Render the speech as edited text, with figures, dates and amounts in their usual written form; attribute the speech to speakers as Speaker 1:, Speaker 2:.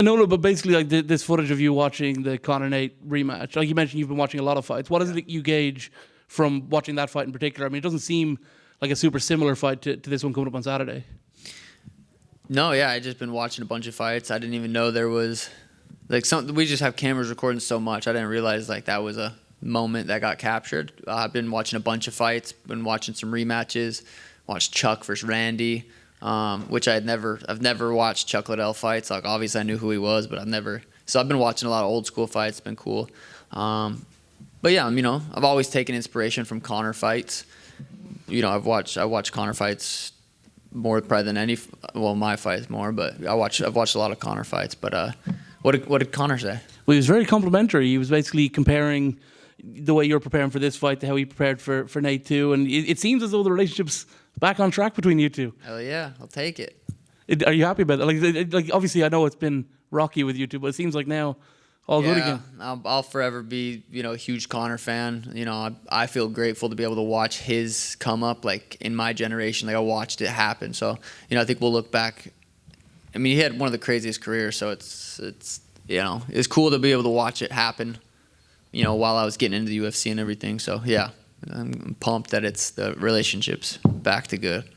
Speaker 1: No, but basically, like this footage of you watching the Conor Nate rematch, like you mentioned, you've been watching a lot of fights. What is it that you gauge from watching that fight in particular? I mean, it doesn't seem like a super similar fight to this one coming up on Saturday.
Speaker 2: No, yeah, I just been watching a bunch of fights. I didn't even know there was like something. We just have cameras recording so much. I didn't realize like that was a moment that got captured. I've been watching a bunch of fights. Been watching some rematches. Watched Chuck versus Randy. Which I've never watched Chuck Liddell fights. Like obviously I knew who he was, but so I've been watching a lot of old school fights. It's been cool. But yeah, I've always taken inspiration from Conor fights. I watch Conor fights more probably than my fights more, but I've watched a lot of Conor fights. But what did Conor say?
Speaker 1: Well, he was very complimentary. He was basically comparing the way you're preparing for this fight to how he prepared for Nate too, and it seems as though the relationship's back on track between you two.
Speaker 2: Hell yeah, I'll take it.
Speaker 1: Are you happy about that? Like obviously, I know it's been rocky with you two, but it seems like now all good again.
Speaker 2: I'll forever be a huge Conor fan. I feel grateful to be able to watch his come up like in my generation. Like I watched it happen. So I think we'll look back. I mean, he had one of the craziest careers. So it's cool to be able to watch it happen. While I was getting into the UFC and everything. So yeah, I'm pumped that the relationship's back to good.